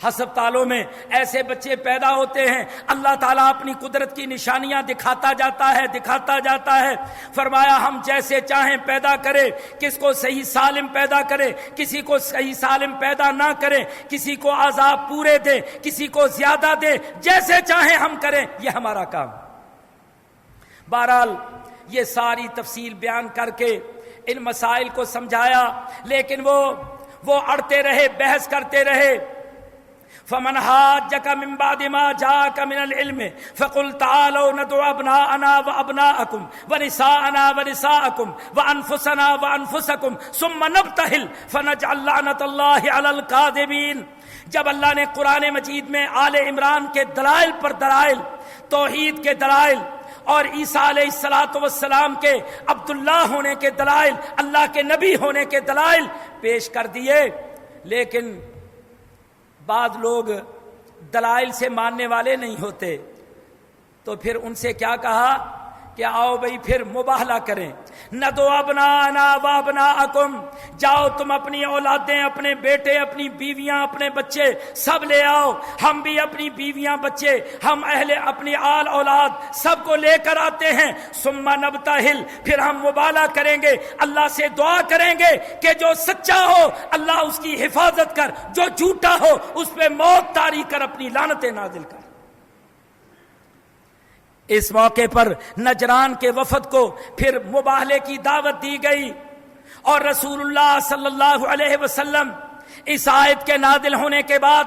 ہسپتالوں میں ایسے بچے پیدا ہوتے ہیں، اللہ تعالیٰ اپنی قدرت کی نشانیاں دکھاتا جاتا ہے۔ فرمایا ہم جیسے چاہیں پیدا کرے، کس کو صحیح سالم پیدا کرے، کسی کو صحیح سالم پیدا نہ کرے، کسی کو عذاب پورے دے، کسی کو زیادہ دے، جیسے چاہیں ہم کریں، یہ ہمارا کام۔ بہرحال یہ ساری تفصیل بیان کر کے ان مسائل کو سمجھایا، لیکن وہ اڑتے رہے، بحث کرتے رہے۔ فمن حاجك من بعد ما جاءك من العلم فقل تعالوا ندعو ابناءنا وابناءكم ونساءنا ونساءكم وانفسنا وانفسكم ثم نبتهل فنجعل لعنة الله على الكاذبين۔ جب اللہ نے قرآن مجید میں آل عمران کے دلائل پر دلائل، توحید کے دلائل اور عیسیٰ علیہ السلام کے عبداللہ ہونے کے دلائل، اللہ کے نبی ہونے کے دلائل پیش کر دیے، لیکن بعض لوگ دلائل سے ماننے والے نہیں ہوتے، تو پھر ان سے کیا کہا کہ آؤ بھئی پھر مباہلہ کریں. ندو ابنانا وابناءکم، جاؤ تم اپنی اولادیں، اپنے بیٹے، اپنی بیویاں، اپنے بچے سب لے آؤ، ہم بھی اپنی بیویاں بچے، ہم اپنی آل اولاد سب کو لے کر آتے ہیں. ثم نبتہل، پھر ہم مباہلہ کریں گے، اللہ سے دعا کریں گے کہ جو سچا ہو اللہ اس کی حفاظت کر، جو جھوٹا ہو اس پہ موت طاری کر، اپنی لعنتیں نازل کر. اس موقع پر نجران کے وفد کو پھر مباہلے کی دعوت دی گئی، اور رسول اللہ صلی اللہ علیہ وسلم اس آیت کے نازل ہونے کے بعد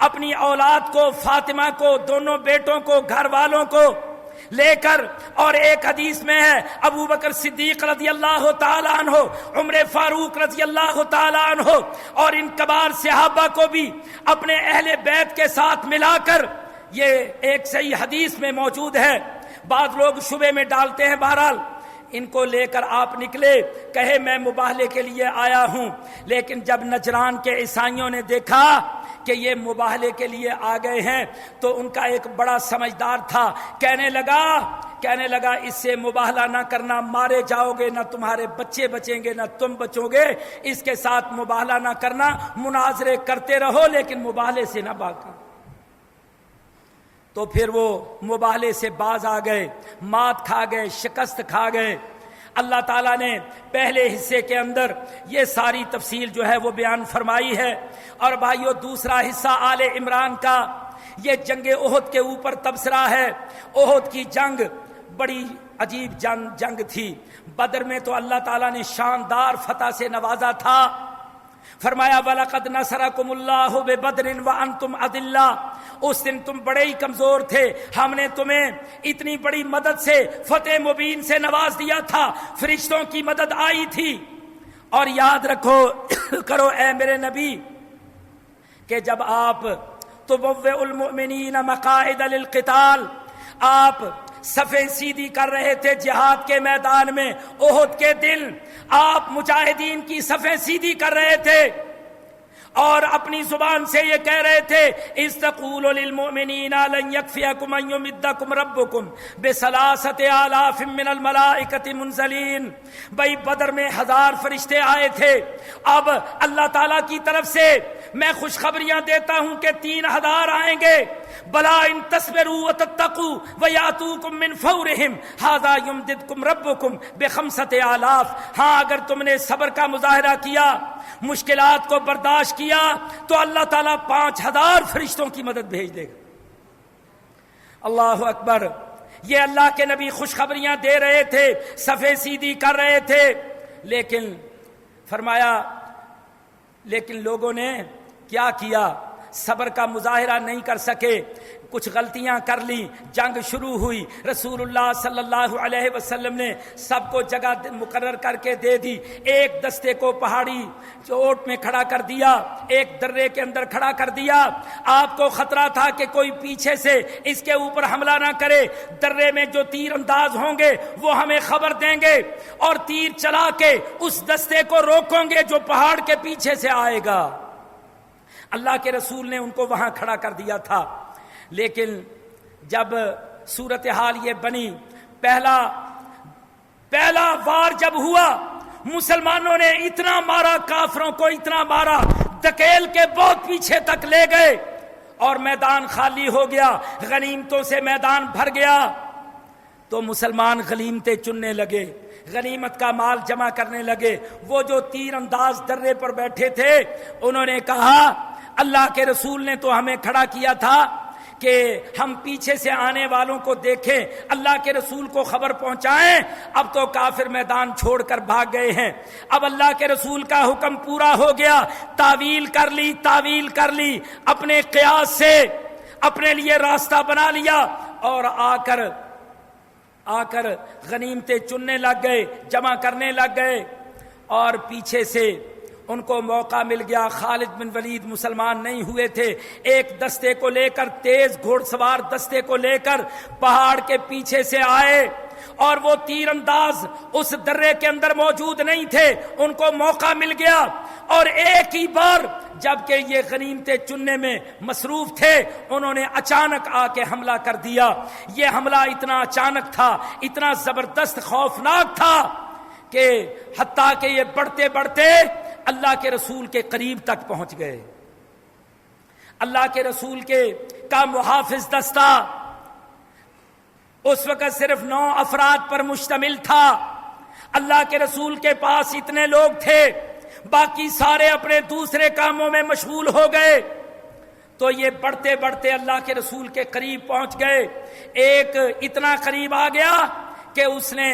اپنی اولاد کو، فاطمہ کو، دونوں بیٹوں کو، گھر والوں کو لے کر، اور ایک حدیث میں ہے ابو بکر صدیق رضی اللہ تعالیٰ عنہ، عمر فاروق رضی اللہ تعالیٰ عنہ، اور ان کبار صحابہ کو بھی اپنے اہل بیت کے ساتھ ملا کر، یہ ایک صحیح حدیث میں موجود ہے. بعض لوگ شبے میں ڈالتے ہیں، بہرحال ان کو لے کر آپ نکلے، کہے میں مباہلے کے لیے آیا ہوں. لیکن جب نجران کے عیسائیوں نے دیکھا کہ یہ مباہلے کے لیے آ گئے ہیں تو ان کا ایک بڑا سمجھدار تھا، کہنے لگا اس سے مباہلہ نہ کرنا، مارے جاؤ گے، نہ تمہارے بچے بچیں گے، نہ تم بچو گے، اس کے ساتھ مباہلہ نہ کرنا، مناظرے کرتے رہو لیکن مباہلے سے نہ بھاگنا. تو پھر وہ مباہلے سے باز آ گئے، مات کھا گئے، شکست کھا گئے. اللہ تعالیٰ نے پہلے حصے کے اندر یہ ساری تفصیل جو ہے وہ بیان فرمائی ہے. اور بھائیو، دوسرا حصہ آل عمران کا یہ جنگ احد کے اوپر تبصرہ ہے. احد کی جنگ بڑی عجیب جنگ تھی. بدر میں تو اللہ تعالیٰ نے شاندار فتح سے نوازا تھا. فرمایا وَلَقَدْ نَصَرَكُمُ اللَّهُ بِبَدْرٍ وَأَنْتُمْ أَذِلَّةٌ، اس دن تم بڑے ہی کمزور تھے، ہم نے تمہیں اتنی بڑی مدد سے، فتح مبین سے نواز دیا تھا، فرشتوں کی مدد آئی تھی. اور یاد رکھو کرو اے میرے نبی کہ جب آپ تبوئ المؤمنین مقاعد للقتال، آپ صفیں سیدھی کر رہے تھے جہاد کے میدان میں، احد کے دن آپ مجاہدین کی صفیں سیدھی کر رہے تھے اور اپنی زبان سے یہ کہہ رہے تھے اذ تقول للمؤمنین لن یکفیکم ان یمدکم ربکم بثلاثۃ آلاف من الملائکۃ منزلین. بھائی بدر میں 1000 فرشتے آئے تھے، اب اللہ تعالیٰ کی طرف سے میں خوشخبریاں دیتا ہوں کہ 3000 آئیں گے. بلا ان تصبروا وتتقوا ویاتوکم من فورہم ھذا یمددکم ربکم بخمسۃ آلاف. ہاں اگر تم نے صبر کا مظاہرہ کیا، مشکلات کو برداشت کیا، تو اللہ تعالیٰ 5000 فرشتوں کی مدد بھیج دے گا. اللہ اکبر. یہ اللہ کے نبی خوشخبریاں دے رہے تھے، صفیں سیدھی کر رہے تھے، لیکن فرمایا لیکن لوگوں نے کیا کیا؟ صبر کا مظاہرہ نہیں کر سکے، کچھ غلطیاں کر لی. جنگ شروع ہوئی، رسول اللہ صلی اللہ علیہ وسلم نے سب کو جگہ مقرر کر کے دے دی. ایک دستے کو پہاڑی چوٹ میں کھڑا کر دیا، ایک درے کے اندر کھڑا کر دیا. آپ کو خطرہ تھا کہ کوئی پیچھے سے اس کے اوپر حملہ نہ کرے، درے میں جو تیر انداز ہوں گے وہ ہمیں خبر دیں گے اور تیر چلا کے اس دستے کو روکیں گے جو پہاڑ کے پیچھے سے آئے گا. اللہ کے رسول نے ان کو وہاں کھڑا کر دیا تھا. لیکن جب صورتحال یہ بنی، پہلا وار جب ہوا، مسلمانوں نے اتنا مارا، کافروں کو اتنا مارا، دھکیل کے بہت پیچھے تک لے گئے اور میدان خالی ہو گیا، غنیمتوں سے میدان بھر گیا. تو مسلمان غنیمتیں چننے لگے، غنیمت کا مال جمع کرنے لگے. وہ جو تیر انداز درے پر بیٹھے تھے انہوں نے کہا اللہ کے رسول نے تو ہمیں کھڑا کیا تھا کہ ہم پیچھے سے آنے والوں کو دیکھیں، اللہ کے رسول کو خبر پہنچائیں. اب تو کافر میدان چھوڑ کر بھاگ گئے ہیں. اب اللہ کے رسول کا حکم پورا ہو گیا، تعویل کر لی، اپنے قیاس سے اپنے لیے راستہ بنا لیا اور آ کر غنیمتیں چننے لگ گئے، جمع کرنے لگ گئے. اور پیچھے سے ان کو موقع مل گیا. خالد بن ولید مسلمان نہیں ہوئے تھے، ایک دستے کو لے کر، تیز گھوڑ سوار دستے کو لے کر پہاڑ کے پیچھے سے آئے اور وہ تیر انداز اس درے کے اندر موجود نہیں تھے. ان کو موقع مل گیا اور ایک ہی بار جبکہ یہ غنیمتیں چننے میں مصروف تھے، انہوں نے اچانک آ کے حملہ کر دیا۔ یہ حملہ اتنا اچانک تھا، اتنا زبردست خوفناک تھا کہ حتیٰ کہ یہ بڑھتے بڑھتے اللہ کے رسول کے قریب تک پہنچ گئے۔ اللہ کے رسول کا محافظ دستہ اس وقت صرف 9 افراد پر مشتمل تھا۔ اللہ کے رسول کے پاس اتنے لوگ تھے، باقی سارے اپنے دوسرے کاموں میں مشغول ہو گئے۔ تو یہ بڑھتے بڑھتے اللہ کے رسول کے قریب پہنچ گئے۔ ایک اتنا قریب آ گیا کہ اس نے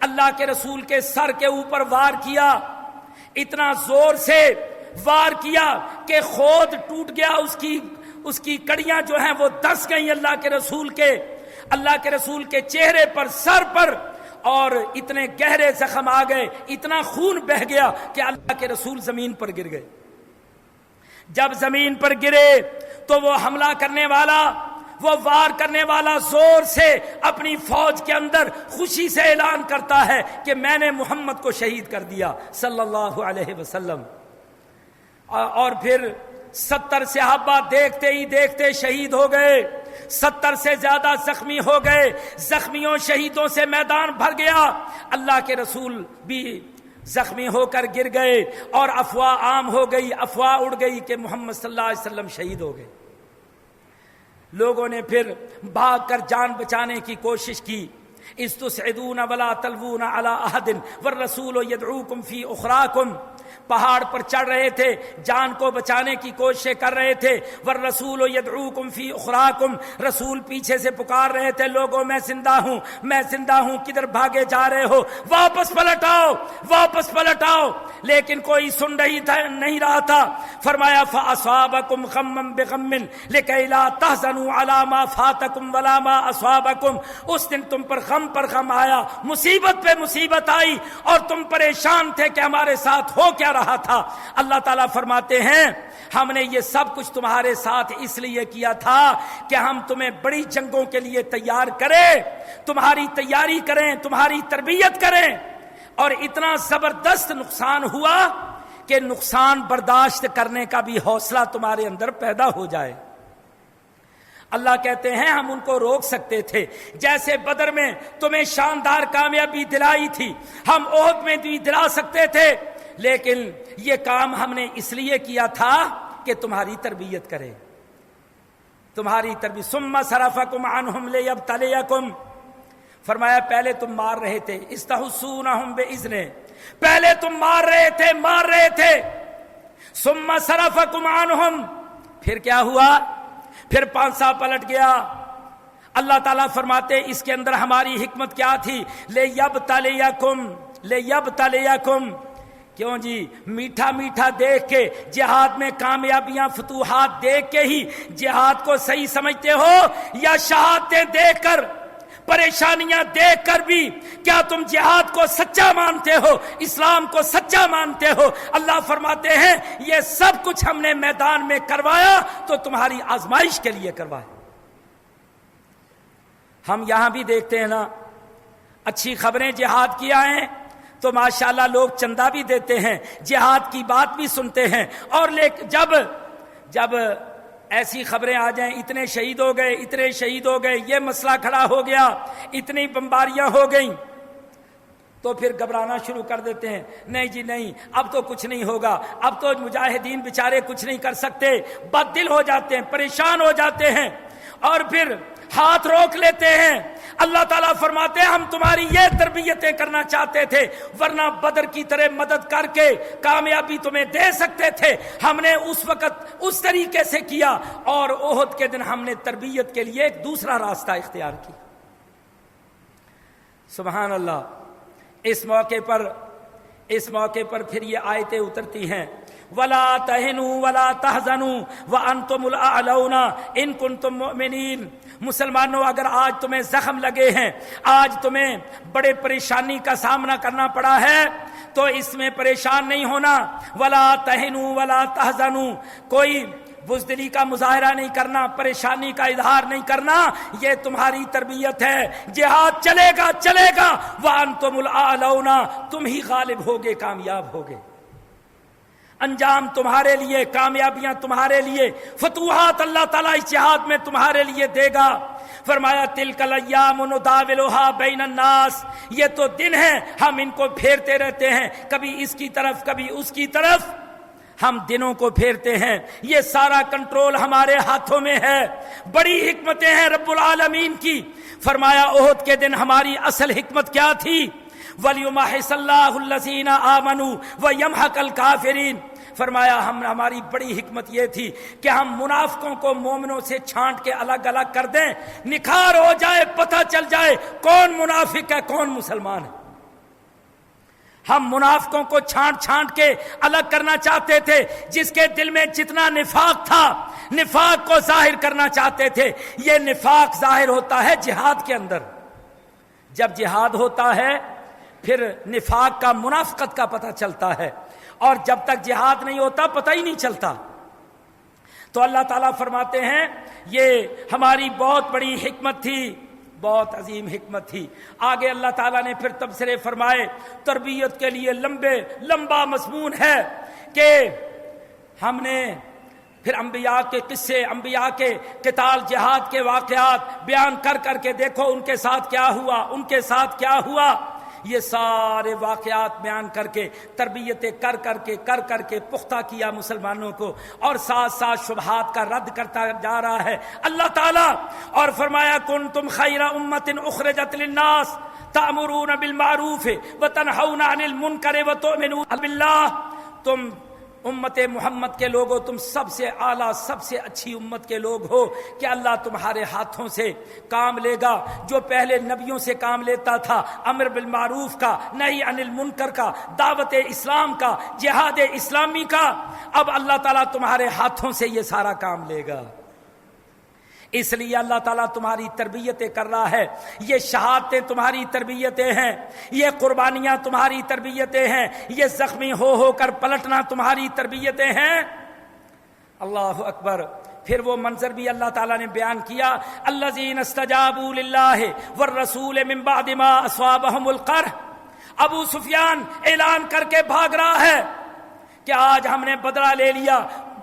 اللہ کے رسول کے سر کے اوپر وار کیا، اتنا زور سے وار کیا کہ خود ٹوٹ گیا، اس کی کڑیاں جو ہیں وہ دس گئیں اللہ کے رسول کے چہرے پر، سر پر، اور اتنے گہرے زخم آ گئے، اتنا خون بہہ گیا کہ اللہ کے رسول زمین پر گر گئے۔ جب زمین پر گرے تو وہ حملہ کرنے والا، وہ وار کرنے والا زور سے اپنی فوج کے اندر خوشی سے اعلان کرتا ہے کہ میں نے محمد کو شہید کر دیا صلی اللہ علیہ وسلم۔ اور پھر 70 صحابہ دیکھتے ہی دیکھتے شہید ہو گئے، 70 سے زیادہ زخمی ہو گئے، زخمیوں شہیدوں سے میدان بھر گیا۔ اللہ کے رسول بھی زخمی ہو کر گر گئے اور افواہ عام ہو گئی، افواہ اڑ گئی کہ محمد صلی اللہ علیہ وسلم شہید ہو گئے۔ لوگوں نے پھر بھاگ کر جان بچانے کی کوشش کی۔ استسعدون ولا تلوون علی احد والرسول یدعوکم فی اخراکم، پہاڑ پر چڑھ رہے تھے، جان کو بچانے کی کوششیں کر رہے تھے۔ والرسول یدعوکم فی اخراکم، رسول پیچھے سے پکار رہے تھے، لوگوں میں زندہ ہوں، میں زندہ ہوں، کدھر بھاگے جا رہے ہو، واپس پلٹ آؤ، واپس پلٹ آؤ۔ لیکن کوئی سن نہیں رہا تھا۔ فرمایا فاصابکم غما بغم لکی لا تحزنوا علی ما فاتکم ولا ما اصابکم، اس دن تم پر غم آیا، مصیبت پہ مصیبت آئی اور تم پریشان تھے کہ ہمارے ساتھ ہو کیا رہا تھا۔ اللہ تعالیٰ فرماتے ہیں ہم نے یہ سب کچھ تمہارے ساتھ اس لیے کیا تھا کہ ہم تمہیں بڑی جنگوں کے لیے تیار کریں، تمہاری تیاری کریں، تمہاری تربیت کریں۔ اور اتنا زبردست نقصان ہوا کہ نقصان برداشت کرنے کا بھی حوصلہ تمہارے اندر پیدا ہو جائے۔ اللہ کہتے ہیں ہم ان کو روک سکتے تھے، جیسے بدر میں تمہیں شاندار کامیابی دلائی تھی، ہم احد میں بھی دلا سکتے تھے، لیکن یہ کام ہم نے اس لیے کیا تھا کہ تمہاری تربیت کرے، تمہاری تربیت۔ ثم صرفکم عنہم لیبتلیکم، فرمایا پہلے تم مار رہے تھے، استحسونہم باذنہ، پہلے تم مار رہے تھے، ثم صرفکم عنہم، پھر کیا ہوا؟ پھر پانسا پلٹ گیا۔ اللہ تعالیٰ فرماتے اس کے اندر ہماری حکمت کیا تھی؟ لیبتلیکم، کیوں جی؟ میٹھا میٹھا دیکھ کے، جہاد میں کامیابیاں فتوحات دیکھ کے ہی جہاد کو صحیح سمجھتے ہو، یا شہادتیں دیکھ کر، پریشانیاں دیکھ کر بھی کیا تم جہاد کو سچا مانتے ہو، اسلام کو سچا مانتے ہو؟ اللہ فرماتے ہیں یہ سب کچھ ہم نے میدان میں کروایا تو تمہاری آزمائش کے لیے کروایا۔ ہم یہاں بھی دیکھتے ہیں نا، اچھی خبریں جہاد کی آئیں تو ماشاءاللہ لوگ چندہ بھی دیتے ہیں، جہاد کی بات بھی سنتے ہیں، اور جب ایسی خبریں آ جائیں اتنے شہید ہو گئے، اتنے شہید ہو گئے، یہ مسئلہ کھڑا ہو گیا، اتنی بمباریاں ہو گئیں، تو پھر گھبرانا شروع کر دیتے ہیں، نہیں جی نہیں، اب تو کچھ نہیں ہوگا، اب تو مجاہدین بیچارے کچھ نہیں کر سکتے، بد دل ہو جاتے ہیں، پریشان ہو جاتے ہیں، اور پھر ہاتھ روک لیتے ہیں۔ اللہ تعالیٰ فرماتے ہیں ہم تمہاری یہ تربیتیں کرنا چاہتے تھے، ورنہ بدر کی طرح مدد کر کے کامیابی تمہیں دے سکتے تھے، ہم نے اس وقت اس طریقے سے کیا، اور احد کے دن ہم نے تربیت کے لیے ایک دوسرا راستہ اختیار کیا۔ سبحان اللہ۔ اس موقع پر پھر یہ آیتیں اترتی ہیں، وَلَا تَهِنُوا وَلَا تَحْزَنُوا وَأَنْتُمُ الْأَعْلَوْنَ إِن كُنتُم مُؤْمِنِينَ۔ مسلمانوں اگر آج تمہیں زخم لگے ہیں، آج تمہیں بڑے پریشانی کا سامنا کرنا پڑا ہے، تو اس میں پریشان نہیں ہونا۔ وَلَا تَهِنُوا وَلَا تَحْزَنُوا، کوئی بزدلی کا مظاہرہ نہیں کرنا، پریشانی کا اظہار نہیں کرنا، یہ تمہاری تربیت ہے۔ جہاد چلے گا وَأَنْتُمُ الْأَعْلَوْنَ، تم ہی غالب ہوگے، کامیاب ہوگے۔ انجام تمہارے لیے، کامیابیاں تمہارے لیے، فتوحات اللہ تعالیٰ اس جہاد میں تمہارے لیے دے گا۔ فرمایا تلک الایام نداولها بین الناس، یہ تو دن ہیں ہم ان کو پھیرتے رہتے ہیں، کبھی اس کی طرف کبھی اس کی طرف، ہم دنوں کو پھیرتے ہیں، یہ سارا کنٹرول ہمارے ہاتھوں میں ہے۔ بڑی حکمتیں ہیں رب العالمین کی۔ فرمایا احد کے دن ہماری اصل حکمت کیا تھی؟ وَلْيُمَحِّصَ اللَّهُ الَّذِينَ آمَنُوا وَيَمْحَقَ الْكَافِرِينَ۔ فرمایا ہماری بڑی حکمت یہ تھی کہ ہم منافقوں کو مومنوں سے چھانٹ کے الگ الگ کر دیں، نکھار ہو جائے، پتہ چل جائے کون منافق ہے کون مسلمان ہے۔ ہم منافقوں کو چھانٹ کے الگ کرنا چاہتے تھے، جس کے دل میں جتنا نفاق تھا نفاق کو ظاہر کرنا چاہتے تھے۔ یہ نفاق ظاہر ہوتا ہے جہاد کے اندر، جب جہاد ہوتا ہے پھر نفاق کا، منافقت کا پتہ چلتا ہے، اور جب تک جہاد نہیں ہوتا پتہ ہی نہیں چلتا۔ تو اللہ تعالیٰ فرماتے ہیں یہ ہماری بہت بڑی حکمت تھی، بہت عظیم حکمت تھی۔ آگے اللہ تعالیٰ نے پھر تبصرے فرمائے، تربیت کے لیے لمبا مضمون ہے کہ ہم نے پھر انبیاء کے قصے، انبیاء کے قتال جہاد کے واقعات بیان کر کے دیکھو ان کے ساتھ کیا ہوا، ان کے ساتھ کیا ہوا۔ یہ سارے واقعات بیان کر کے تربیتیں کر کے پختہ کیا مسلمانوں کو، اور ساتھ ساتھ شبہات کا رد کرتا جا رہا ہے اللہ تعالیٰ۔ اور فرمایا کنتم خیر امۃ اخرجت للناس تأمرون بالمعروف وتنہون عن المنکر وتؤمنون باللہ، تم امت محمد کے لوگوں، تم سب سے اعلیٰ سب سے اچھی امت کے لوگ ہو کہ اللہ تمہارے ہاتھوں سے کام لے گا۔ جو پہلے نبیوں سے کام لیتا تھا، امر بالمعروف کا، نہی عن المنکر کا، دعوت اسلام کا، جہاد اسلامی کا، اب اللہ تعالیٰ تمہارے ہاتھوں سے یہ سارا کام لے گا۔ اس لیے اللہ تعالیٰ تمہاری تربیتیں کر رہا ہے، یہ شہادتیں تمہاری تربیتیں ہیں، یہ قربانیاں تمہاری تربیتیں ہیں، یہ زخمی ہو کر پلٹنا تمہاری تربیتیں ہیں۔ اللہ اکبر۔ پھر وہ منظر بھی اللہ تعالیٰ نے بیان کیا، الذین استجابوا للہ والرسول من بعد ما اصابهم القرح۔ ابو سفیان اعلان کر کے بھاگ رہا ہے کہ آج ہم نے بدلہ لے لیا،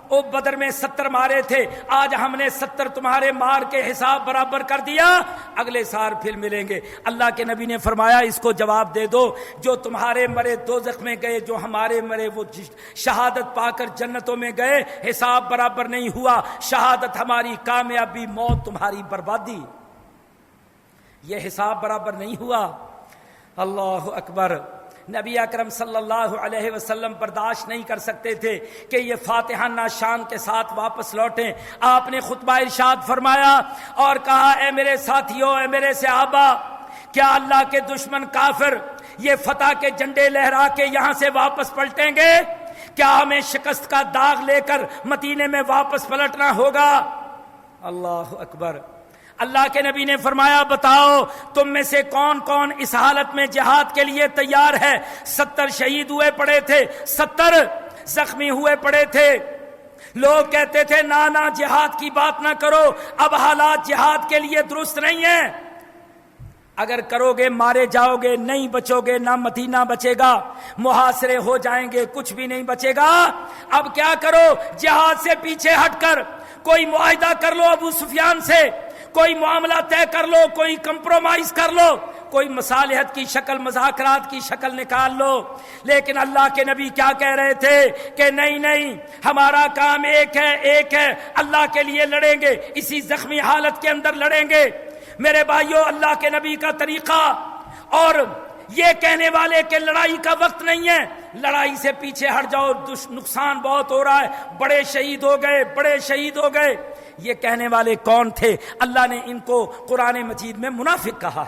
او بدر میں 70 مارے تھے، آج ہم نے 70 تمہارے مار کے حساب برابر کر دیا، اگلے سال پھر ملیں گے۔ اللہ کے نبی نے فرمایا اس کو جواب دے دو، جو تمہارے مرے دوزخ میں گئے، جو ہمارے مرے وہ شہادت پا کر جنتوں میں گئے، حساب برابر نہیں ہوا، شہادت ہماری کامیابی، موت تمہاری بربادی، یہ حساب برابر نہیں ہوا۔ اللہ اکبر۔ نبی اکرم صلی اللہ علیہ وسلم برداشت نہیں کر سکتے تھے کہ یہ فاتحانہ شان کے ساتھ واپس لوٹیں۔ آپ نے خطبہ ارشاد فرمایا اور کہا، اے میرے ساتھیوں، اے میرے صحابہ، کیا اللہ کے دشمن کافر یہ فتح کے جھنڈے لہرا کے یہاں سے واپس پلٹیں گے؟ کیا ہمیں شکست کا داغ لے کر مدینے میں واپس پلٹنا ہوگا؟ اللہ اکبر۔ اللہ کے نبی نے فرمایا، بتاؤ تم میں سے کون کون اس حالت میں جہاد کے لیے تیار ہے؟ 70 شہید ہوئے پڑے تھے، 70 زخمی ہوئے پڑے تھے۔ لوگ کہتے تھے نہ جہاد کی بات نہ کرو، اب حالات جہاد کے لیے درست نہیں ہیں، اگر کرو گے مارے جاؤ گے، نہیں بچو گے، نہ مدینہ بچے گا، محاصرے ہو جائیں گے، کچھ بھی نہیں بچے گا۔ اب کیا کرو؟ جہاد سے پیچھے ہٹ کر کوئی معاہدہ کر لو ابو سفیان سے، کوئی معاملہ طے کر لو، کوئی کمپرومائز کر لو، کوئی مصالحت کی شکل، مذاکرات کی شکل نکال لو۔ لیکن اللہ کے نبی کیا کہہ رہے تھے کہ نہیں، ہمارا کام ایک ہے، اللہ کے لیے لڑیں گے، اسی زخمی حالت کے اندر لڑیں گے۔ میرے بھائیوں، اللہ کے نبی کا طریقہ، اور یہ کہنے والے کہ لڑائی کا وقت نہیں ہے، لڑائی سے پیچھے ہٹ جاؤ، نقصان بہت ہو رہا ہے، بڑے شہید ہو گئے، یہ کہنے والے کون تھے؟ اللہ نے ان کو قرآن مجید میں منافق کہا۔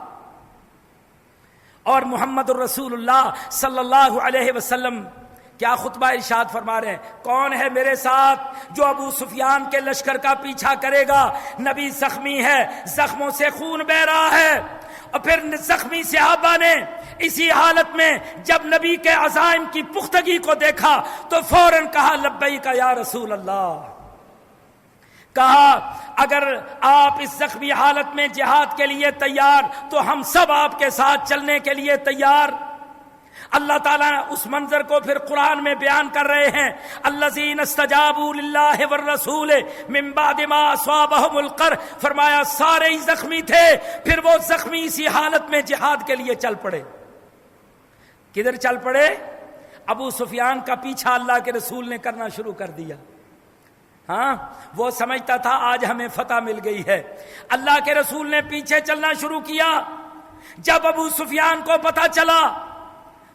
اور محمد الرسول اللہ صلی اللہ علیہ وسلم کیا خطبہ ارشاد فرما رہے ہیں؟ کون ہے میرے ساتھ جو ابو سفیان کے لشکر کا پیچھا کرے گا؟ نبی زخمی ہے، زخموں سے خون بہ رہا ہے۔ اور پھر زخمی صحابہ نے اسی حالت میں جب نبی کے عزائم کی پختگی کو دیکھا تو فوراً کہا لبیک یا رسول اللہ، کہا اگر آپ اس زخمی حالت میں جہاد کے لیے تیار تو ہم سب آپ کے ساتھ چلنے کے لیے تیار۔ اللہ تعالیٰ اس منظر کو پھر قرآن میں بیان کر رہے ہیں، الذین استجابوا للہ والرسول من بعد ما اصابہم القرح، فرمایا سارے ہی زخمی تھے، پھر وہ زخمی اسی حالت میں جہاد کے لیے چل پڑے۔ کدھر چل پڑے؟ ابو سفیان کا پیچھا اللہ کے رسول نے کرنا شروع کر دیا۔ ہاں، وہ سمجھتا تھا آج ہمیں فتح مل گئی ہے، اللہ کے رسول نے پیچھے چلنا شروع کیا۔ جب ابو سفیان کو پتہ چلا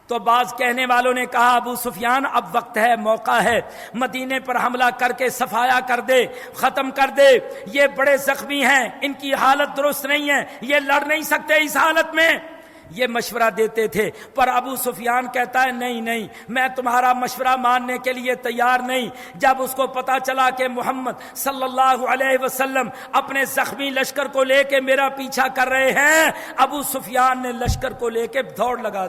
تو بعض کہنے والوں نے کہا ابو سفیان اب وقت ہے، موقع ہے، مدینے پر حملہ کر کے صفایا کر دے، ختم کر دے، یہ بڑے زخمی ہیں، ان کی حالت درست نہیں ہے، یہ لڑ نہیں سکتے اس حالت میں۔ یہ مشورہ دیتے تھے، پر ابو سفیان کہتا ہے نہیں نہیں، میں تمہارا مشورہ ماننے کے لیے تیار نہیں۔ جب اس کو پتا چلا کہ محمد صلی اللہ علیہ وسلم اپنے زخمی لشکر کو لے کے میرا پیچھا کر رہے ہیں، ابو سفیان نے لشکر کو لے کے دوڑ لگا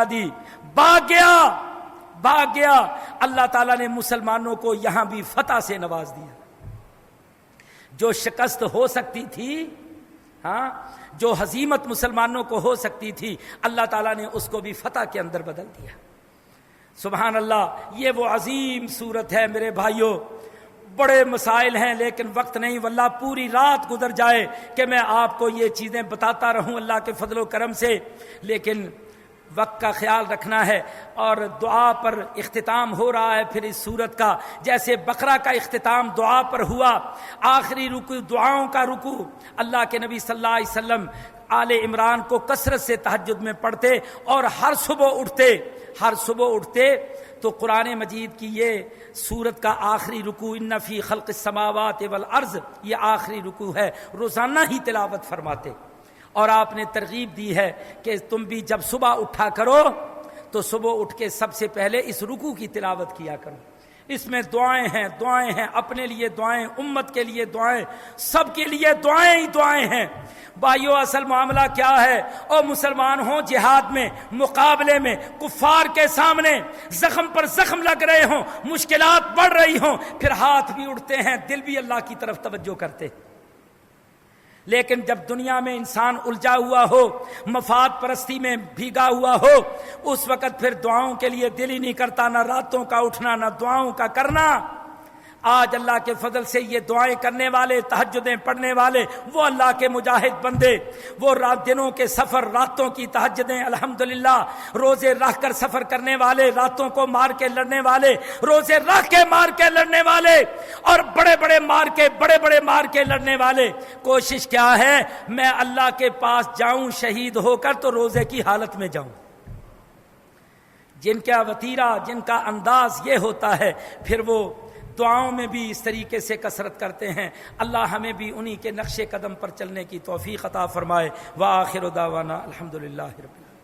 دی، بھاگ گیا۔ اللہ تعالیٰ نے مسلمانوں کو یہاں بھی فتح سے نواز دیا۔ جو شکست ہو سکتی تھی، ہاں، جو ہزیمت مسلمانوں کو ہو سکتی تھی، اللہ تعالیٰ نے اس کو بھی فتح کے اندر بدل دیا۔ سبحان اللہ، یہ وہ عظیم صورت ہے میرے بھائیوں۔ بڑے مسائل ہیں لیکن وقت نہیں، واللہ پوری رات گزر جائے کہ میں آپ کو یہ چیزیں بتاتا رہوں اللہ کے فضل و کرم سے، لیکن وقت کا خیال رکھنا ہے۔ اور دعا پر اختتام ہو رہا ہے پھر اس سورت کا، جیسے بقرہ کا اختتام دعا پر ہوا، آخری رکوع دعاؤں کا رکوع۔ اللہ کے نبی صلی اللہ علیہ وسلم آل عمران کو کثرت سے تہجد میں پڑھتے، اور ہر صبح اٹھتے تو قرآن مجید کی یہ سورت کا آخری رکوع ان فی خلق السماوات والارض، یہ آخری رکوع ہے، روزانہ ہی تلاوت فرماتے۔ اور آپ نے ترغیب دی ہے کہ تم بھی جب صبح اٹھا کرو تو صبح اٹھ کے سب سے پہلے اس رکوع کی تلاوت کیا کرو۔ اس میں دعائیں ہیں، اپنے لیے دعائیں، امت کے لیے دعائیں، سب کے لیے دعائیں ہی دعائیں ہیں۔ بھائیو، اصل معاملہ کیا ہے؟ اور مسلمان ہوں جہاد میں، مقابلے میں، کفار کے سامنے زخم پر زخم لگ رہے ہوں، مشکلات بڑھ رہی ہوں، پھر ہاتھ بھی اٹھتے ہیں، دل بھی اللہ کی طرف توجہ کرتے۔ لیکن جب دنیا میں انسان الجھا ہوا ہو، مفاد پرستی میں بھیگا ہوا ہو، اس وقت پھر دعاؤں کے لیے دل ہی نہیں کرتا، نہ راتوں کا اٹھنا، نہ دعاؤں کا کرنا۔ آج اللہ کے فضل سے یہ دعائیں کرنے والے، تہجدیں پڑھنے والے، وہ اللہ کے مجاہد بندے، وہ دنوں کے سفر، راتوں کی تہجدیں، الحمدللہ، روزے رکھ کر سفر کرنے والے، راتوں کو مار کے لڑنے والے، روزے رکھ کے مار کے لڑنے والے، اور بڑے بڑے مار کے لڑنے والے۔ کوشش کیا ہے؟ میں اللہ کے پاس جاؤں شہید ہو کر تو روزے کی حالت میں جاؤں۔ جن کا وتیرہ، جن کا انداز یہ ہوتا ہے، پھر وہ دعاؤں میں بھی اس طریقے سے کثرت کرتے ہیں۔ اللہ ہمیں بھی انہی کے نقش قدم پر چلنے کی توفیق عطا فرمائے۔ وآخر دعوانا الحمدللہ رب العالمین۔